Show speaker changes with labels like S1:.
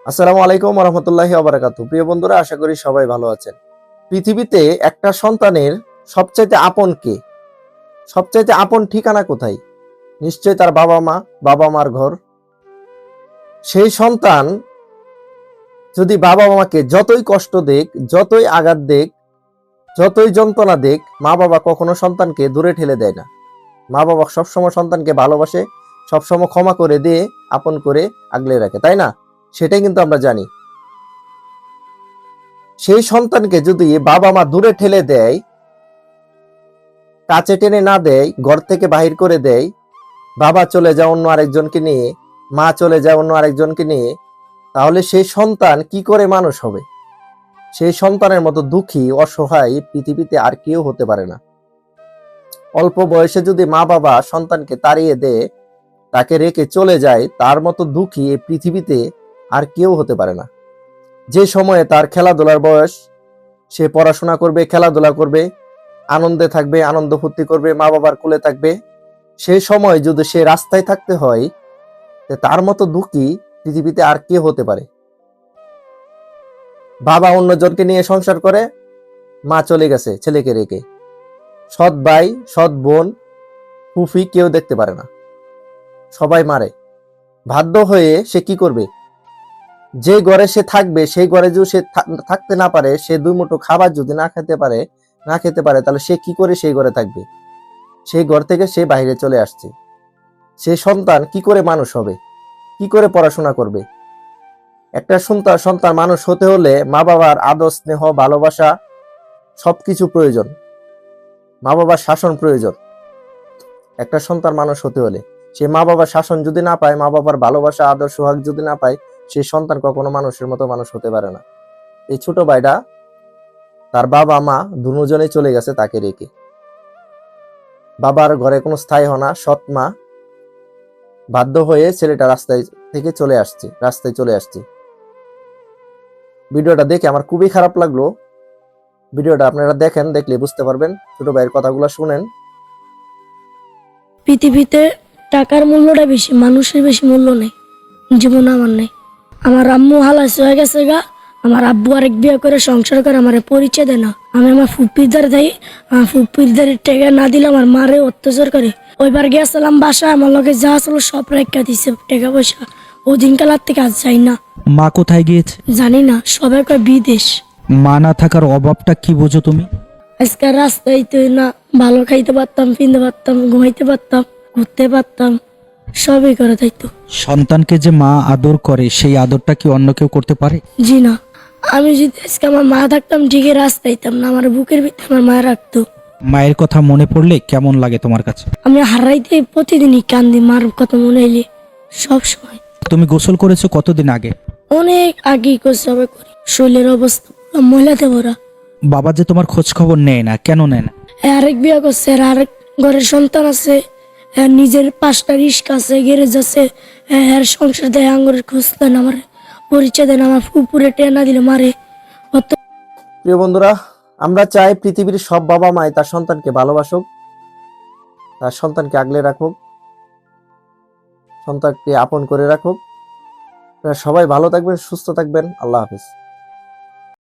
S1: আসসালামু আলাইকুম ওয়া রাহমাতুল্লাহি ওয়া বারাকাতুহু। প্রিয় বন্ধুরা, আশা করি সবাই ভালো আছেন। পৃথিবীতে একটা সন্তানের সবচাইতে আপন কে? সবচাইতে আপন ঠিকানা কোথায়? নিশ্চয়ই তার বাবা-মা, বাবা-মার ঘর। সেই সন্তান যদি বাবা-মাকে যতই কষ্ট দেক, যতই আঘাত দেক, যতই যন্ত্রণা দেক, মা-বাবা কখনো সন্তানকে দূরে ঠেলে দেয় না। মা-বাবা সবসময় সন্তানকে ভালোবাসে, সবসময় ক্ষমা করে দিয়ে আপন করে আগলে রাখে, তাই না? সেটাই কিন্তু আমরা জানি। সেই সন্তানকে যদি বাবা-মা দূরে ঠেলে দেয়, কাছে টেনে না দেয়, ঘর থেকে বাহির করে দেয়, বাবা চলে যায় অন্য আরেকজনকে নিয়ে, মা চলে যায় অন্য আরেকজনকে নিয়ে, তাহলে সেই সন্তান কি করে মানুষ হবে? সেই সন্তানের মতো দুঃখী, অসহায় পৃথিবীতে আর কেউ হতে পারে না। অল্প বয়সে যদি মা বাবা সন্তানকে তাড়িয়ে দেয়, তাকে রেখে চলে যায়, তার মতো দুঃখী এই পৃথিবীতে আর কেউ হতে পারে না। যে সময়ে তার খেলাধুলার বয়স, সে পড়াশোনা করবে, খেলাধুলা করবে, আনন্দে থাকবে, আনন্দ ফুর্তি করবে, মা বাবার কোলে থাকবে, সেই সময় যদি সে রাস্তায় থাকতে হয়, তার মতো দুঃখী পৃথিবীতে আর কে হতে পারে? বাবা অন্যজনকে নিয়ে সংসার করে, মা চলে গেছে ছেলেকে রেখে, সৎ ভাই, সৎ বোন, ফুফি কেউ দেখতে পারে না, সবাই মারে। বাধ্য হয়ে সে কি করবে? যে ঘরে সে থাকবে, সেই ঘরে যদি সে থাকতে না পারে, সে দুই মুঠো খাবার যদি না খেতে পারে, তাহলে সে কি করে সেই ঘরে থাকবে? সেই ঘর থেকে সে বাইরে চলে আসছে। সে সন্তান কি করে মানুষ হবে? কি করে পড়াশোনা করবে? একটা সন্তান মানুষ হতে হলে মা বাবার আদর, স্নেহ, ভালোবাসা সবকিছু প্রয়োজন। মা বাবার শাসন প্রয়োজন। একটা সন্তান মানুষ হতে হলে সে মা বাবার শাসন যদি না পায়, মা বাবার ভালোবাসা, আদর, সোহাগ যদি না পায়, সেই সন্তান কখনো মানুষের মতো মানুষ হতে পারে না। এই ছোট ভাইটা, তার বাবা মা দুজনেই চলে গেছে তাকে রেখে। বাবার ঘরে কোনো স্থায়ী হয় না, সৎ মা বাধ্য হয়ে ছেলেটা রাস্তায় চলে আসছে। ভিডিওটা দেখে আমার খুবই খারাপ লাগলো। ভিডিওটা আপনারা দেখেন, দেখলে বুঝতে পারবেন। ছোট ভাইয়ের কথাগুলো শুনেন।
S2: পৃথিবীতে টাকার মূল্যটা বেশি, মানুষের বেশি মূল্য নেই। জীবন আমার নেই। আমার আম্মু হালাস হয়ে গেছে গা, আমার আব্বু আরেক বিয়ে করে সংসার করে আমার পরিচয় দেয় না। আমি আমার ফুপিরদার দেই, আমার ফুপিরদারের টেকা না দিলে আমার মারে অত্যাচার করে। ওইবার গেছিলাম বাসা, আমার লগে যা আসলো সব রেখা দিছে টাকা পয়সা। ওদিন কালার থেকে আজ যাই না।
S3: মা কোথায় গিয়েছে?
S2: জানি না, সবাই কয় বিদেশ।
S3: মা না থাকার অভাবটা কি বোঝো তুমি?
S2: আজকে রাস্তায় তো না ভালো খাইতে পারতাম, পিনতে পারতাম, ঘুমাইতে পারতাম, ঘুরতে পারতাম, সবই করে থাকতো।
S3: সন্তানকে যে মা আদর করে, সেই আদরটা কি অন্য কেউ করতে পারে?
S2: জি না। আমি যদি আজকে আমার মা থাকতাম ঠিকই রাস্তাইতাম না, আমার বুকের ভিতরে আমার মা রাখতো।
S3: মায়ের কথা মনে পড়লে কেমন লাগে তোমার কাছে?
S2: আমি হারাইতে প্রতিদিনই কান্দি, মার কথা মনে এলে সব সময়।
S3: তুমি গোসল করেছো কতদিন আগে?
S2: অনেক আগেই সবাই করি। শরীরের অবস্থা পুরো মহিলাতে ভরা।
S3: বাবা যে তোমার খোঁজ খবর নেয় না, কেন নেয় না?
S2: আরেক বিয়ে করছে, আরেক ঘরের সন্তান আছে, নিজের 5টা রিস্কা আছে, গ্যারেজ আছে, এর সংসার দেয়, আঙ্গুরের খোঁজ দেন, আমার পরিচয় দেন, আমার পুকুরে টেনা দিলে মারে।
S1: প্রিয় বন্ধুরা, আমরা চাই পৃথিবীর সব বাবা মাই তার সন্তানকে ভালোবাসুক, তার সন্তানকে আগলে রাখুক, সন্তানকে আপন করে রাখুক। আপনারা সবাই ভালো থাকবেন, সুস্থ থাকবেন। আল্লাহ হাফিজ।